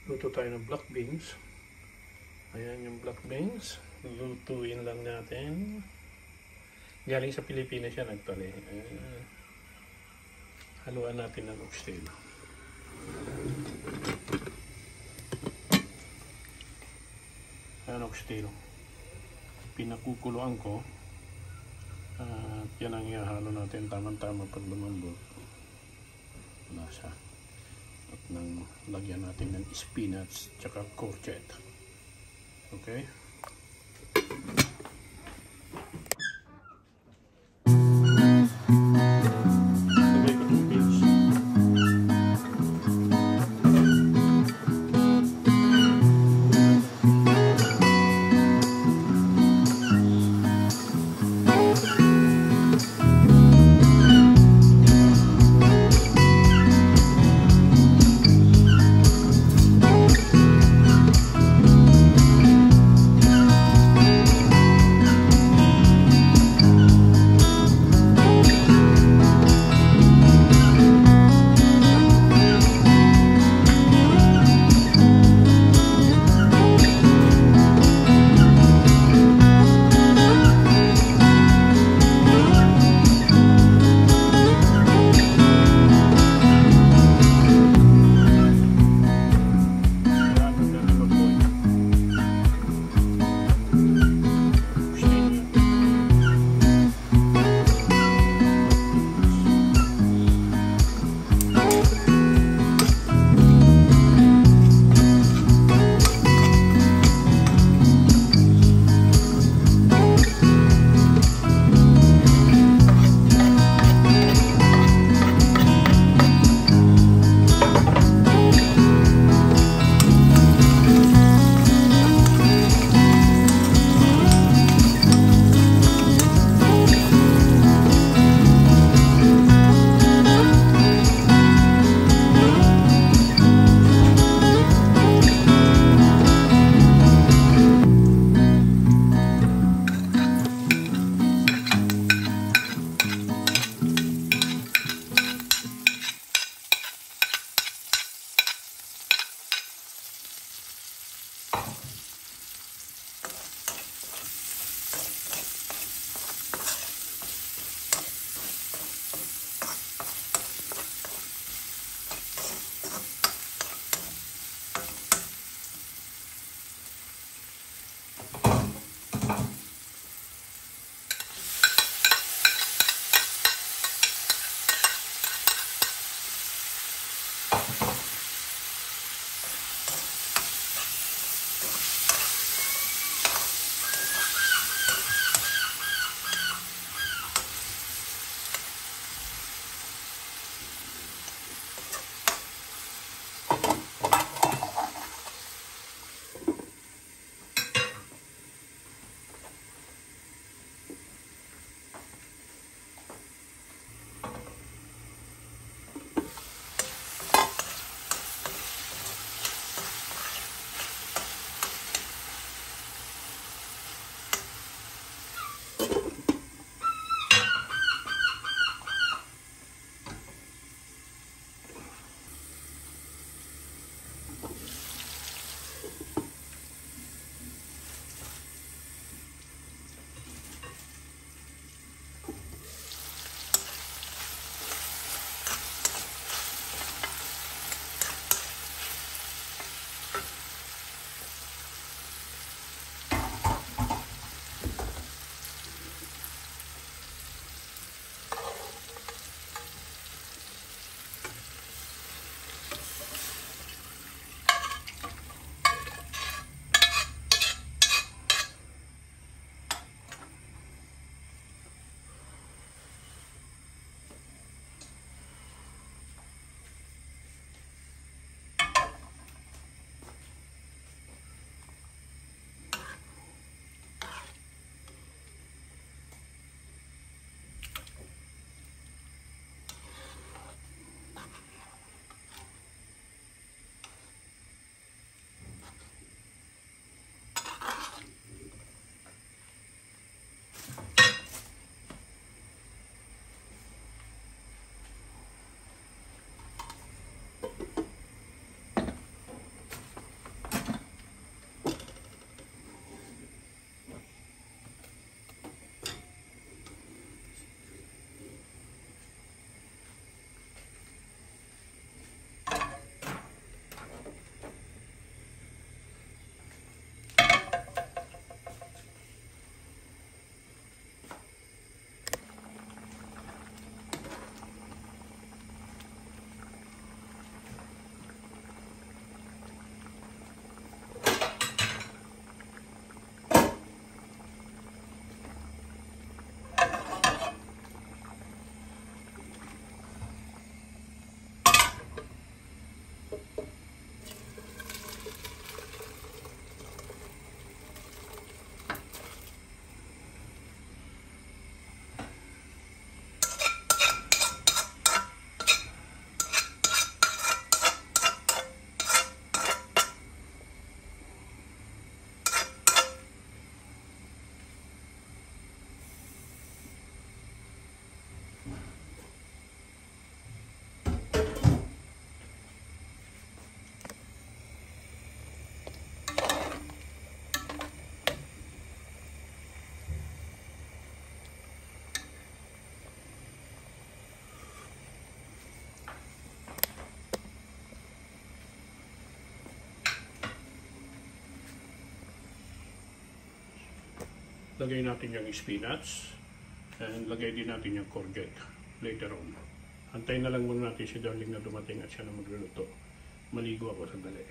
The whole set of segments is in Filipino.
Luto tayo ng black beans. Ayan yung black beans. Lutuin lang natin. Galing sa Pilipinas yan actually. Haluan natin ng oxtail. Ayan oxtail. Pinakukuluan ko. At yan ang ihahalo natin tamang-tama pag lumambot. Lasa. At nang lagyan natin ng spinach tsaka courgette. Okay? lagay natin yung spinach. And lagay din natin yung courgette later on. Antayin na lang muna natin si Darling na dumating at siya na magluluto. Maligo ako sandali.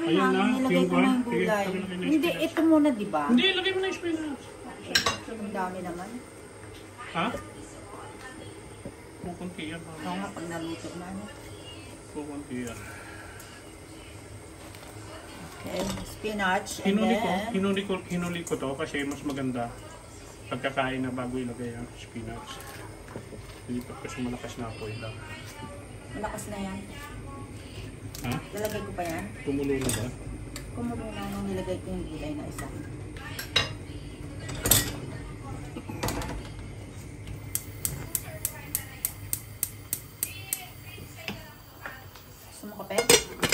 Ayun na, nilagay ko na yung gulay. Hindi, ito muna, di ba? Hindi, lagay mo na yung spinach. Ang dami naman. Ha? Pukunti yan. Oo nga, pag naluto na. Pukunti yan. Okay, spinach. And Hinuli ko to kasi mas maganda pagkakain na bago ilagay ang spinach. Dilipat kasi malakas na apoy lang. Malakas na yan. Ha? Nalagay ko pa yan. Kumulo na ba? Kumulo na nung nilagay ko yung gulay na isa. Gusto mo kape?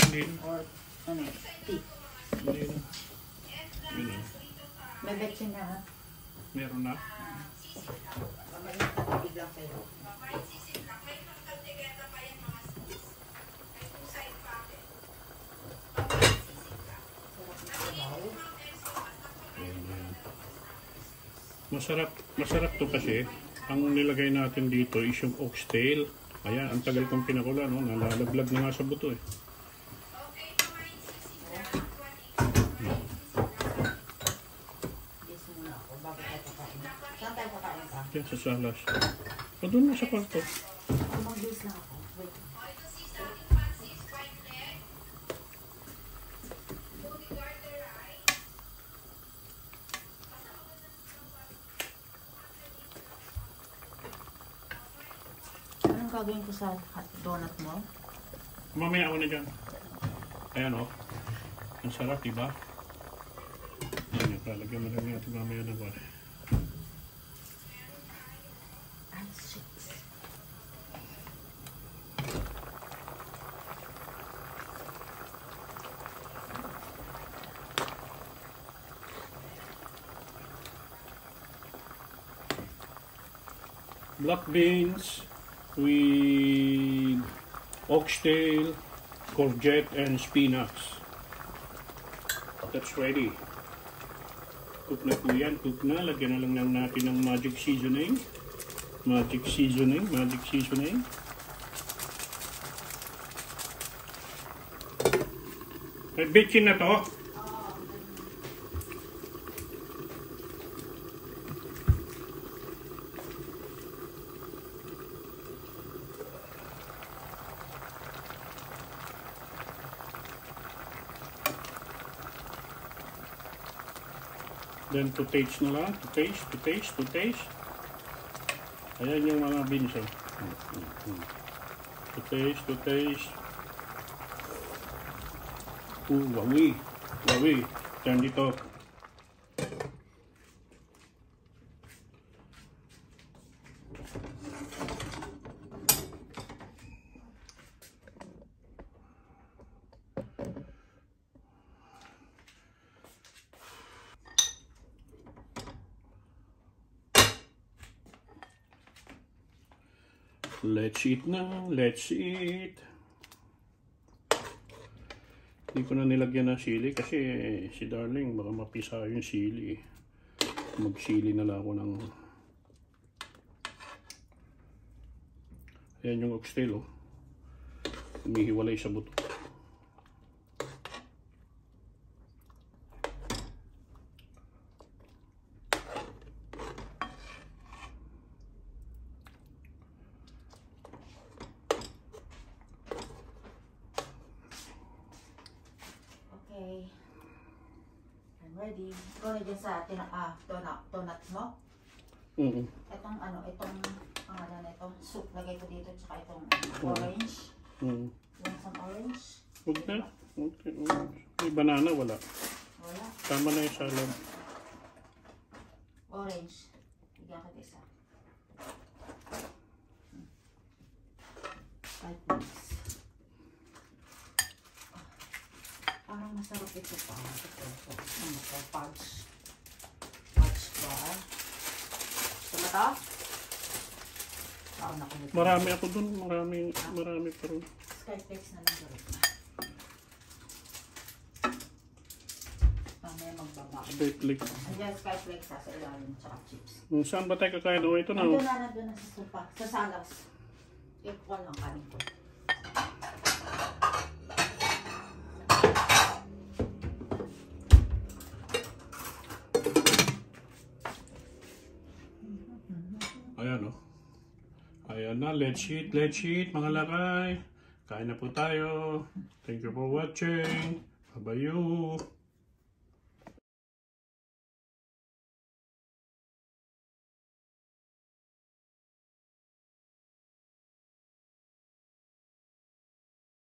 Hindi. Or ano yun? Tea? Hindi na. Yun. May betchin na ha? Meron na. Mamaya tubig lang kayo. Masarap to kasi ang nilagay natin dito is yung oxtail. Ayan, ang tagal kong pinakula, no? Nalalaglag na nga sa buto eh. Saan tayo kakain ka? Yan sa salas. O doon na sa kwarto. Mag-base lang ako. Wait. Anong gagawin ko sa hot donut mo? Mamaya ako na dyan. Ayan o. Ang sarap, diba? Ayan, lalagyan na lang natin mamaya na ba. Ay, shit. Black beans with oxtail, courgette, and spinach. That's ready. Cook na po yan. Cook na. Lagyan na lang natin ng magic seasoning. Magic seasoning. May bitchin na to. Then to taste na lang. To taste. Ayan yung mga beans. Oh. To taste. Wawi. Turn dito. Let's eat na. Let's eat. Hindi ko na nilagyan ng sili kasi si Darling baka mapisa yung sili. Magsili na lang ako ng... Ayan yung oxtail oh. Humihiwalay sa buto. Okay. I'm ready. Ikaw na dyan sa donut mo? Itong itong pangalan na ito. Soup. Lagay ko dito. Tsaka itong orange. Want some orange? Huwag na. May banana, wala. Wala. Tama na yung salad. Orange. Bigyan ka isa. 5 minutes. Parang masarap ito pa. Ito. Fudge bar. Gusto mo ito? Kaon ako nito. Marami ako dun. Marami pa rin. Skyflex na lang gawin. Mamaya magbaba. Skyflex. Andiyan Skyflex sa ilalim, tsaka chips. Saan ba tayo kakain? O, ito na. Nandun na sa sopa. Sa salas. Equal lang kanin ko. Ayan, oh. Ayan na, let's eat, mga lakay. Kain na po tayo. Thank you for watching. Bye-bye.